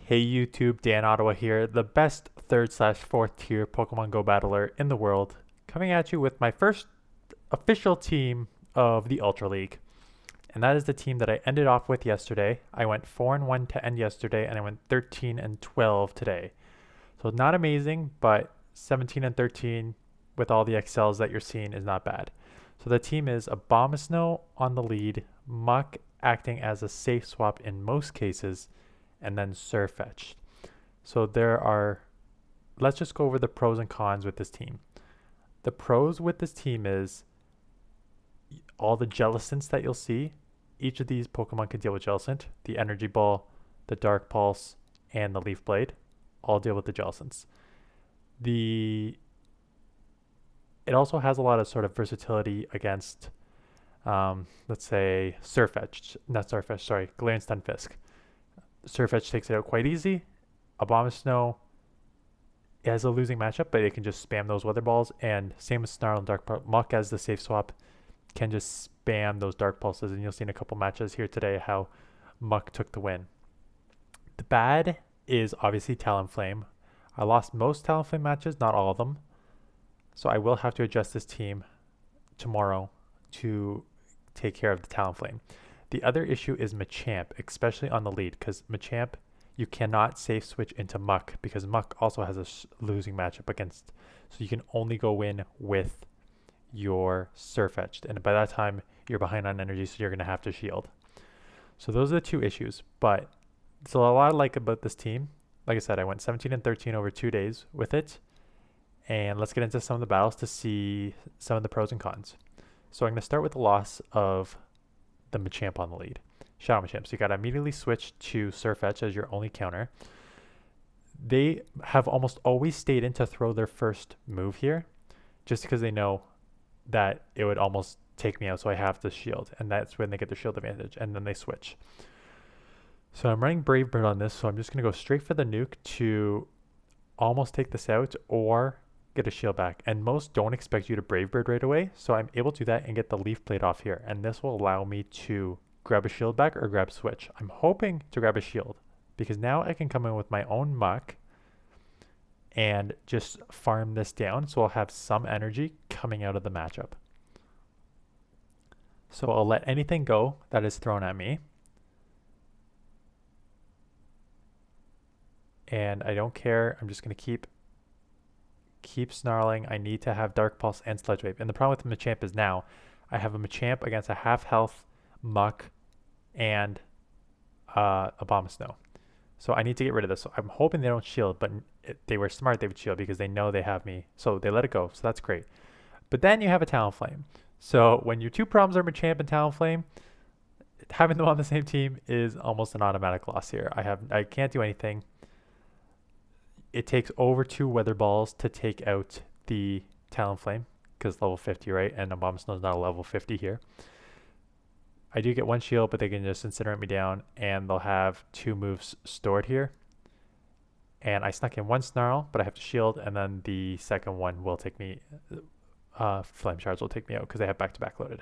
Hey YouTube, DanOttawa here, the best 3rd/4th tier Pokemon Go battler in the world, coming at you with my first official team of the Ultra League. And that is the team that I ended off with yesterday. I went 4-1 to end yesterday, and I went 13-12 today. So not amazing, but 17-13 with all the excels that you're seeing is not bad. So the team is Abomasnow on the lead, Muck acting as a safe swap in most cases, and then Sirfetch'D. So let's just go over the pros and cons with this team. The pros with this team is all the Jellicents that you'll see. Each of these Pokemon can deal with Jellicent. The Energy Ball, the Dark Pulse, and the Leaf Blade all deal with the Jellicents. It also has a lot of sort of versatility against, let's say, Galarian Stunfisk. Sirfetch'D takes it out quite easy. Abomasnow has a losing matchup, but it can just spam those Weather Balls, and same with Snarl and Dark Pulse. Muck as the safe swap can just spam those Dark Pulses, and you'll see in a couple matches here today how Muck took the win. The bad is obviously Talonflame. I lost most Talonflame matches, not all of them, so I will have to adjust this team tomorrow to take care of the Talonflame. The other issue is Machamp, especially on the lead, because Machamp, you cannot safe switch into Muck because Muck also has a losing matchup against, so you can only go in with your Sirfetch'd, and by that time you're behind on energy, so you're going to have to shield. So those are the two issues, but there's a lot I like about this team. Like I said, I went 17-13 over 2 days with it, and let's get into some of the battles to see some of the pros and cons. So I'm going to start with the loss of the Machamp on the lead. Shadow Machamp. So you got to immediately switch to Sirfetch'd as your only counter. They have almost always stayed in to throw their first move here, just because they know that it would almost take me out, so I have to shield, and that's when they get the shield advantage, and then they switch. So I'm running Brave Bird on this, so I'm just going to go straight for the nuke to almost take this out or get a shield back. And most don't expect you to Brave Bird right away, so I'm able to do that and get the Leaf Blade off here, and this will allow me to grab a shield back or grab switch. I'm hoping to grab a shield because now I can come in with my own Muck and just farm this down, so I'll have some energy coming out of the matchup. So I'll let anything go that is thrown at me, and I don't care. I'm just going to keep snarling. I need to have Dark Pulse and Sludge Wave. And the problem with Machamp is now I have a Machamp against a half health Muck and Abomasnow. So I need to get rid of this. So I'm hoping they don't shield, but if they were smart, they would shield because they know they have me. So they let it go. So that's great. But then you have a Talonflame. So when your two problems are Machamp and Talonflame, having them on the same team is almost an automatic loss here. I can't do anything. It takes over 2 Weather Balls to take out the Talonflame because level 50, right? And Abomasnow's not a level 50 here. I do get 1 shield, but they can just incinerate me down, and they'll have 2 moves stored here. And I snuck in 1 Snarl, but I have to shield, and then the second one will take me, Flame Shards will take me out because they have back-to-back loaded.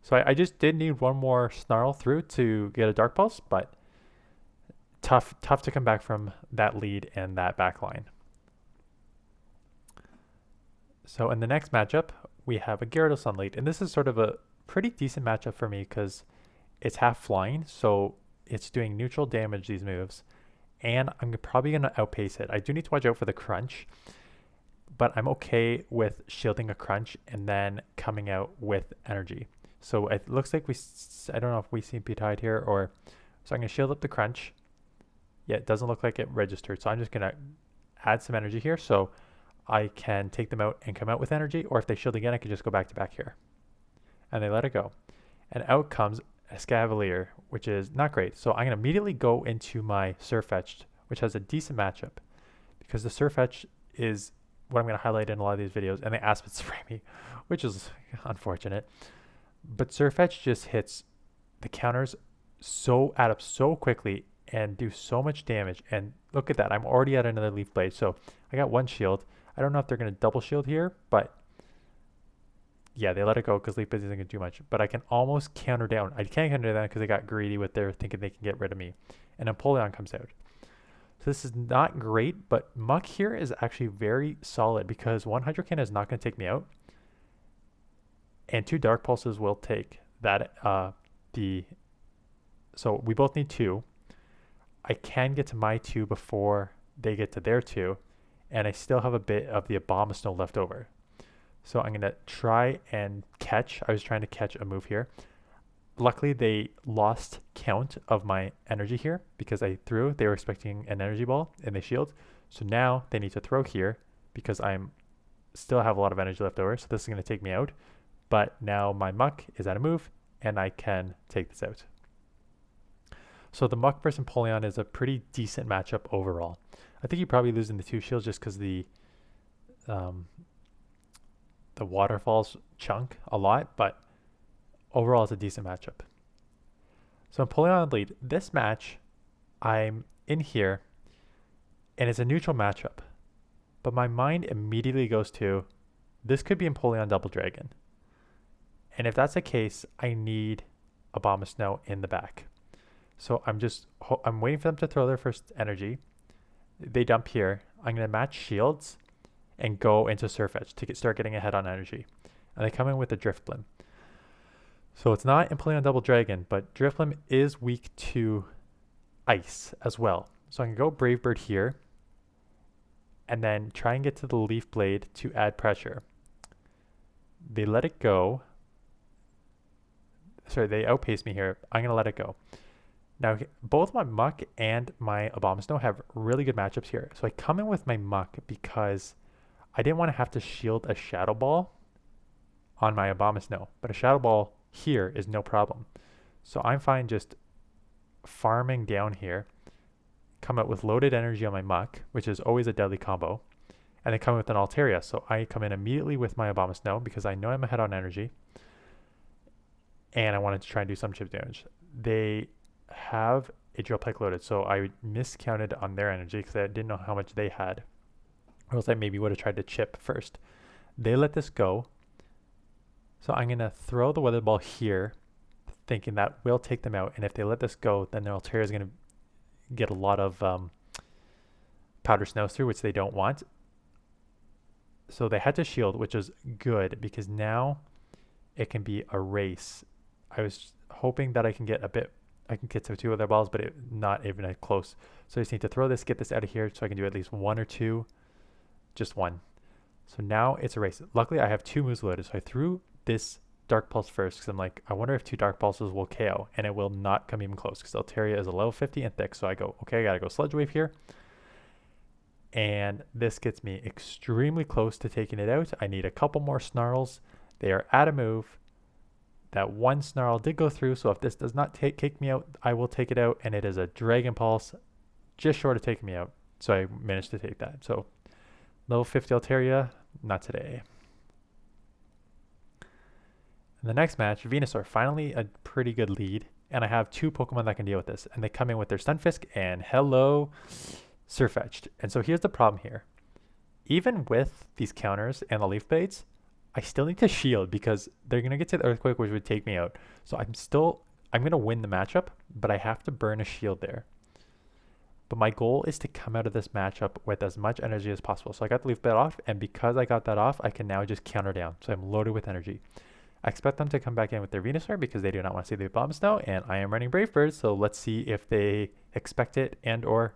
So I just did need 1 more Snarl through to get a Dark Pulse, but tough to come back from that lead and that back line. So in the next matchup, we have a Gyarados on lead, and this is sort of a pretty decent matchup for me because it's half flying, so it's doing neutral damage, these moves, and I'm probably going to outpace it. I do need to watch out for the crunch, but I'm okay with shielding a crunch and then coming out with energy. So it looks like I don't know if we see P-Tide here, or so I'm going to shield up the crunch. Yeah, it doesn't look like it registered, so I'm just going to add some energy here so I can take them out and come out with energy, or if they shield again, I can just go back to back here. And they let it go. And out comes a Escavalier, which is not great. So I'm going to immediately go into my Sirfetch'D, which has a decent matchup, because the Sirfetch'D is what I'm going to highlight in a lot of these videos, and they Aspid Spray me, which is unfortunate. But Sirfetch'D just hits the counters add up so quickly and do so much damage. And look at that, I'm already at another Leaf Blade. So I got 1 shield. I don't know if they're going to double shield here, but Yeah, they let it go because Leaf Blade isn't going to do much. But I can almost counter down. I can't counter down because they got greedy with their thinking they can get rid of me. And Empoleon comes out. So this is not great, but Muck here is actually very solid because one Hydro Cannon is not going to take me out. And 2 Dark Pulses will take that. So we both need 2. I can get to my 2 before they get to their 2. And I still have a bit of the Abomasnow left over. So I'm going to try and catch. I was trying to catch a move here. Luckily, they lost count of my energy here because I threw. They were expecting an energy ball and they shield. So now they need to throw here because I'm still have a lot of energy left over. So this is going to take me out. But now my Muck is out of move and I can take this out. So the Muck versus Empoleon is a pretty decent matchup overall. I think you probably lose in the 2 shields just because the waterfalls chunk a lot, but overall it's a decent matchup. So Empoleon lead. This match, I'm in here, and it's a neutral matchup, but my mind immediately goes to, this could be Empoleon Double Dragon. And if that's the case, I need Abomasnow in the back. So I'm waiting for them to throw their first energy. They dump here. I'm going to match shields and go into Sirfetch'D to start getting ahead on energy. And they come in with a Drifblim. So it's not Empoleon Double Dragon, but Drifblim is weak to ice as well. So I can go Brave Bird here and then try and get to the Leaf Blade to add pressure. They let it go. Sorry, they outpace me here. I'm going to let it go. Now, both my Muck and my Abomasnow have really good matchups here. So I come in with my Muck because I didn't want to have to shield a Shadow Ball on my Abomasnow. But a Shadow Ball here is no problem. So I'm fine just farming down here. Come out with loaded energy on my Muck, which is always a deadly combo. And then come in with an Altaria. So I come in immediately with my Abomasnow because I know I'm ahead on energy. And I wanted to try and do some chip damage. They have a Drill Peck loaded, so I miscounted on their energy because I didn't know how much they had, or else I maybe would have tried to chip first. They let this go, so I'm going to throw the Weather Ball here, thinking that will take them out, and if they let this go, then their Altaria is going to get a lot of Powder Snows through, which they don't want. So they had to shield, which is good, because now it can be a race. I was hoping that I can get to 2 of their balls, but not even close. So I just need to throw this, get this out of here so I can do at least 1 or 2. Just 1. So now it's a race. Luckily, I have 2 moves loaded. So I threw this Dark Pulse first because I'm like, I wonder if 2 Dark Pulses will KO. And it will not come even close because Altaria is a level 50 and thick. So I go, okay, I got to go Sludge Wave here. And this gets me extremely close to taking it out. I need a couple more Snarls. They are out of move. That 1 Snarl did go through, so if this does not take me out, I will take it out, and it is a Dragon Pulse, just short of taking me out. So I managed to take that. So level 50 Altaria, not today. In the next match, Venusaur, finally a pretty good lead, and I have 2 Pokemon that can deal with this, and they come in with their Stunfisk and hello, Sirfetch'D. And so here's the problem here. Even with these counters and the Leaf Blades, I still need to shield because they're going to get to the Earthquake, which would take me out. So I'm going to win the matchup, but I have to burn a shield there. But my goal is to come out of this matchup with as much energy as possible. So I got the Leaf Blade off, and because I got that off, I can now just counter down. So I'm loaded with energy. I expect them to come back in with their Venusaur because they do not want to see the Abomasnow, and I am running Brave Bird, so let's see if they expect it and or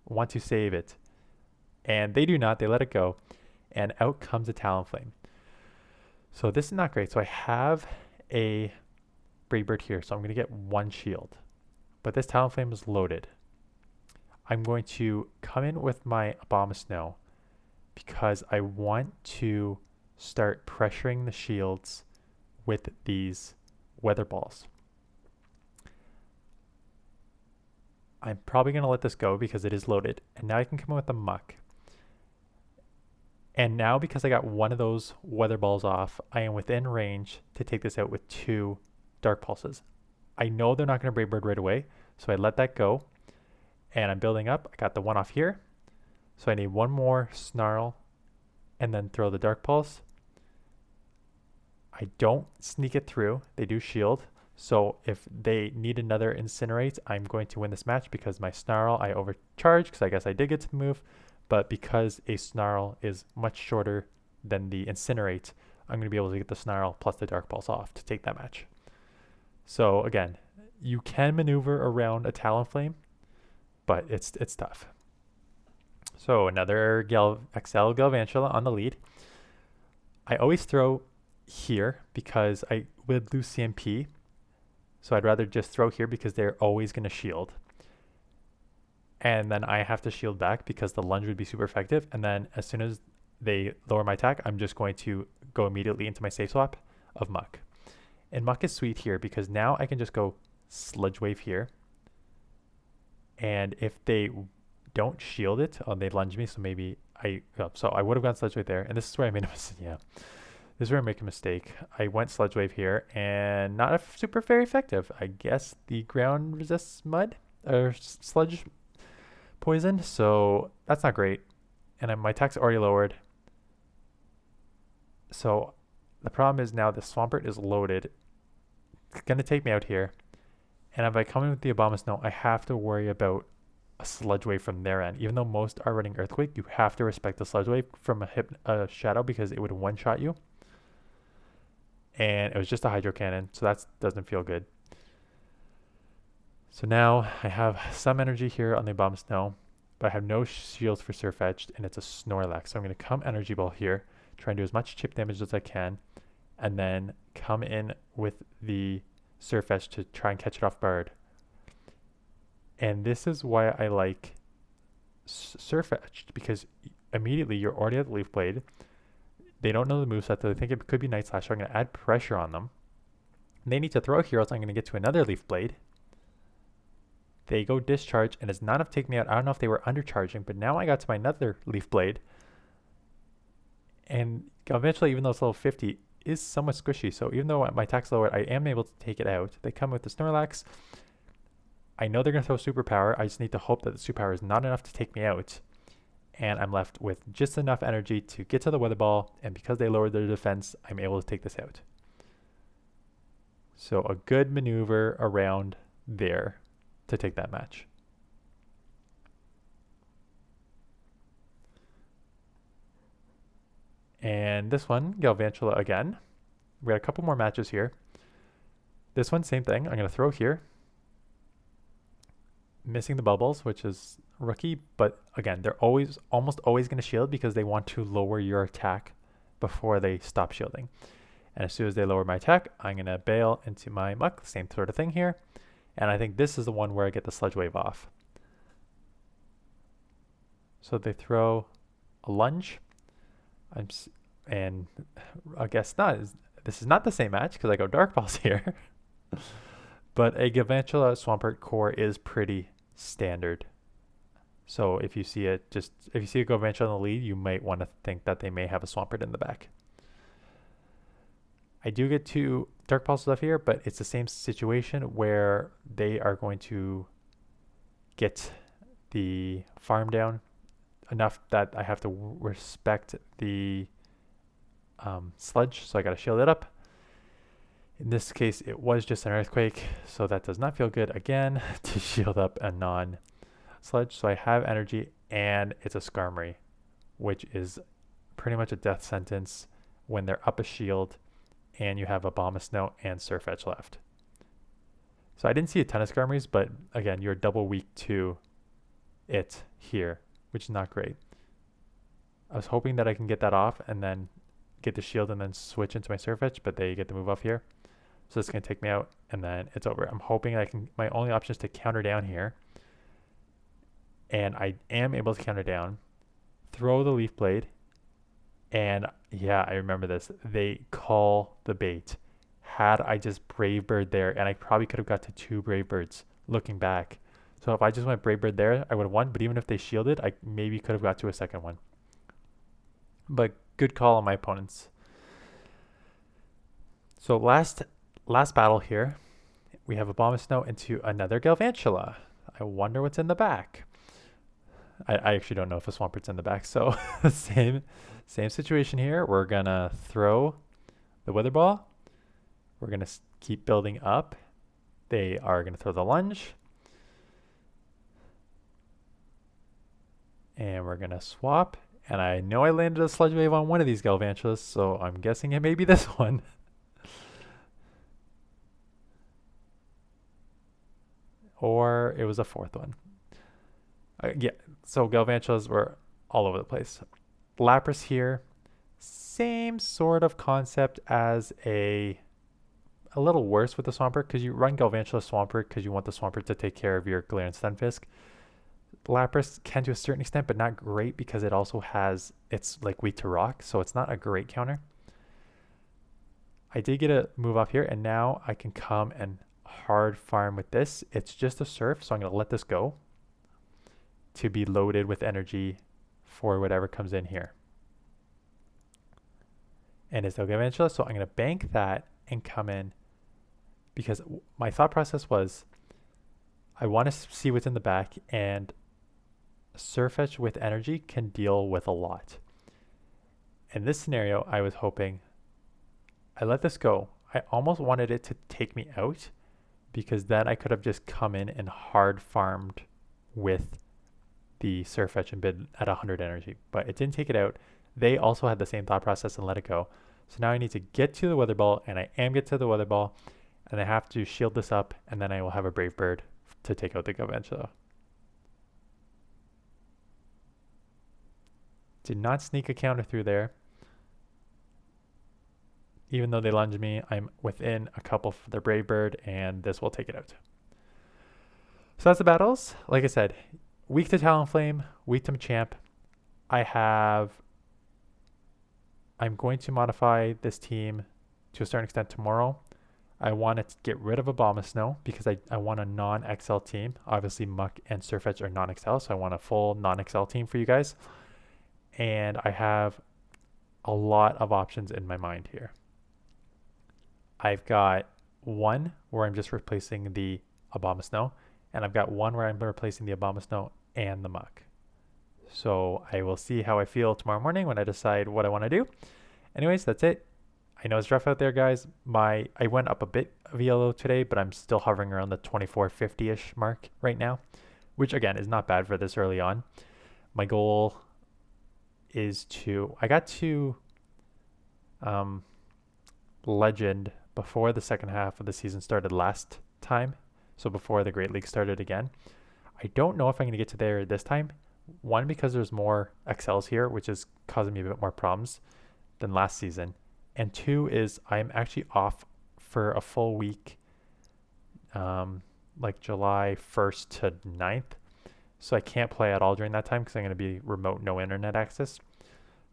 want to save it. And they do not. They let it go, and out comes a Talonflame. So this is not great. So I have a Brave Bird here, so I'm going to get 1 shield. But this Talonflame is loaded. I'm going to come in with my Abomasnow because I want to start pressuring the shields with these Weather Balls. I'm probably going to let this go because it is loaded. And now I can come in with the Muck. And now because I got 1 of those Weather Balls off, I am within range to take this out with 2 Dark Pulses. I know they're not going to Brave Bird right away, so I let that go. And I'm building up. I got the 1 off here. So I need 1 more Snarl and then throw the Dark Pulse. I don't sneak it through. They do shield. So if they need another Incinerate, I'm going to win this match because my Snarl, I overcharge because I guess I did get to the move. But because a Snarl is much shorter than the Incinerate, I'm going to be able to get the Snarl plus the Dark Pulse off to take that match. So again, you can maneuver around a Talonflame, but it's tough. So another XL Galvantula on the lead. I always throw here because I would lose CMP. So I'd rather just throw here because they're always going to shield. And then I have to shield back because the lunge would be super effective. And then as soon as they lower my attack, I'm just going to go immediately into my safe swap of Muck. And Muck is sweet here because now I can just go Sludge Wave here. And if they don't shield it, they lunge me. So maybe I would have gone Sludge Wave there. And this is where I made a mistake. Yeah. This is where I make a mistake. I went Sludge Wave here and not super very effective. I guess the ground resists mud or sludge poison. So that's not great. And my attack's already lowered. So the problem is now the Swampert is loaded. It's going to take me out here. And if I come in with the Abomasnow, I have to worry about a Sludge Wave from their end. Even though most are running Earthquake, you have to respect the Sludge Wave from a Shadow because it would one-shot you. And it was just a Hydro Cannon, so that doesn't feel good. So now I have some energy here on the Abomasnow, but I have no shields for Sirfetch'd, and it's a Snorlax. So I'm going to come Energy Ball here, try and do as much chip damage as I can, and then come in with the Sirfetch'd to try and catch it off guard. And this is why I like Sirfetch'd, because immediately you're already at the Leaf Blade. They don't know the moveset, so they think it could be Night Slash, so I'm going to add pressure on them. And they need to throw here, else I'm going to get to another Leaf Blade. They go Discharge, and it's not enough to take me out. I don't know if they were undercharging, but now I got to my another Leaf Blade. And eventually, even though it's level 50, is somewhat squishy. So even though my attack's lowered, I am able to take it out. They come with the Snorlax. I know they're going to throw Superpower. I just need to hope that the Superpower is not enough to take me out. And I'm left with just enough energy to get to the Weather Ball, and because they lowered their defense, I'm able to take this out. So a good maneuver around there to take that match. And this one, Galvantula again. We got a couple more matches here. This one, same thing. I'm going to throw here. Missing the bubbles, which is rookie, but again, they're almost always going to shield because they want to lower your attack before they stop shielding. And as soon as they lower my attack, I'm going to bail into my Muck, same sort of thing here. And I think this is the one where I get the Sludge Wave off. So they throw a lunge. And I guess not. This is not the same match because I go Dark Pulse here. But a Galvantula Swampert core is pretty standard. So if you see it, if you see a Galvantula in the lead, you might want to think that they may have a Swampert in the back. I do get 2 Dark Pulses up here, but it's the same situation where they are going to get the farm down enough that I have to respect the sludge, so I got to shield it up. In this case, it was just an Earthquake, so that does not feel good again to shield up a non-sludge. So I have energy, and it's a Skarmory, which is pretty much a death sentence when they're up a shield, and you have Abomasnow and Sirfetch'd left. So I didn't see a ton of Skarmories, but again, you're double weak to it here, which is not great. I was hoping that I can get that off and then get the shield and then switch into my Sirfetch'd, but they get the move off here. So it's going to take me out, and then it's over. I'm hoping I can. My only option is to counter down here. And I am able to counter down, throw the Leaf Blade, and yeah, I remember this. They call the bait. Had I just Brave Bird there, and I probably could have got to 2 Brave Birds looking back. So if I just went Brave Bird there, I would have won. But even if they shielded, I maybe could have got to a second one. But good call on my opponents. So last battle here, we have Abomasnow into another Galvantula. I wonder what's in the back. I actually don't know if a Swampert's in the back. So same situation here. We're gonna throw the Weather Ball. We're going to keep building up. They are going to throw the lunge. And we're going to swap. And I know I landed a Sludge Wave on one of these Galvantulas, so I'm guessing it may be this one. Or it was a fourth one. Yeah, so Galvantulas were all over the place. Lapras here, same sort of concept as a little worse with the Swampert, because you run Galvantula Swampert because you want the Swampert to take care of your Galarian Stunfisk. Lapras can to a certain extent, but not great because it also has, it's like weak to rock, so it's not a great counter. I did get a move off here, and now I can come and hard farm with this. It's just a Surf, so I'm going to let this go to be loaded with energy for whatever comes in here. And it's no Galvantula, so I'm going to bank that and come in, because my thought process was I want to see what's in the back, and Sirfetch'd with energy can deal with a lot. In this scenario, I was hoping I let this go. I almost wanted it to take me out, because then I could have just come in and hard farmed with the Sirfetch'd and bid at 100 energy, but it didn't take it out. They also had the same thought process and let it go. So now I need to get to the Weather Ball, and I am get to the Weather Ball, and I have to shield this up, and then I will have a Brave Bird to take out the Galvantula. Did not sneak a counter through there. Even though they lunged me, I'm within a couple for the Brave Bird, and this will take it out. So that's the battles. Like I said, weak to Talonflame, weak to Machamp. I'm going to modify this team to a certain extent tomorrow. I want to get rid of Abomasnow because I want a non-XL team. Obviously, Muck and Sirfetch'd are non-XL, so I want a full non-XL team for you guys. And I have a lot of options in my mind here. I've got one where I'm just replacing the Abomasnow, and I've got one where I'm replacing the Abomasnow and the Muck. So I will see how I feel tomorrow morning when I decide what I want to do. Anyways, that's it. I know it's rough out there, guys. I went up a bit of yellow today, but I'm still hovering around the 2450-ish mark right now, which again is not bad for this early on. My goal is I got to Legend before the second half of the season started last time, so before the Great League started again. I don't know if I'm going to get to there this time. One, because there's more XLs here, which is causing me a bit more problems than last season. And two is I'm actually off for a full week, like July 1st to 9th. So I can't play at all during that time because I'm going to be remote, no internet access.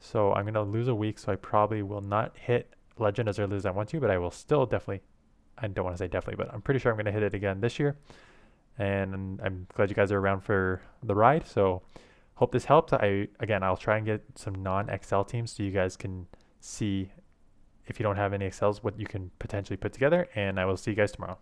So I'm going to lose a week, so I probably will not hit Legend as early as I want to, but I will still definitely, I don't want to say definitely, but I'm pretty sure I'm going to hit it again this year. And I'm glad you guys are around for the ride. So hope this helps. I'll try and get some non-XL teams so you guys can see, if you don't have any XLs, what you can potentially put together. And I will see you guys tomorrow.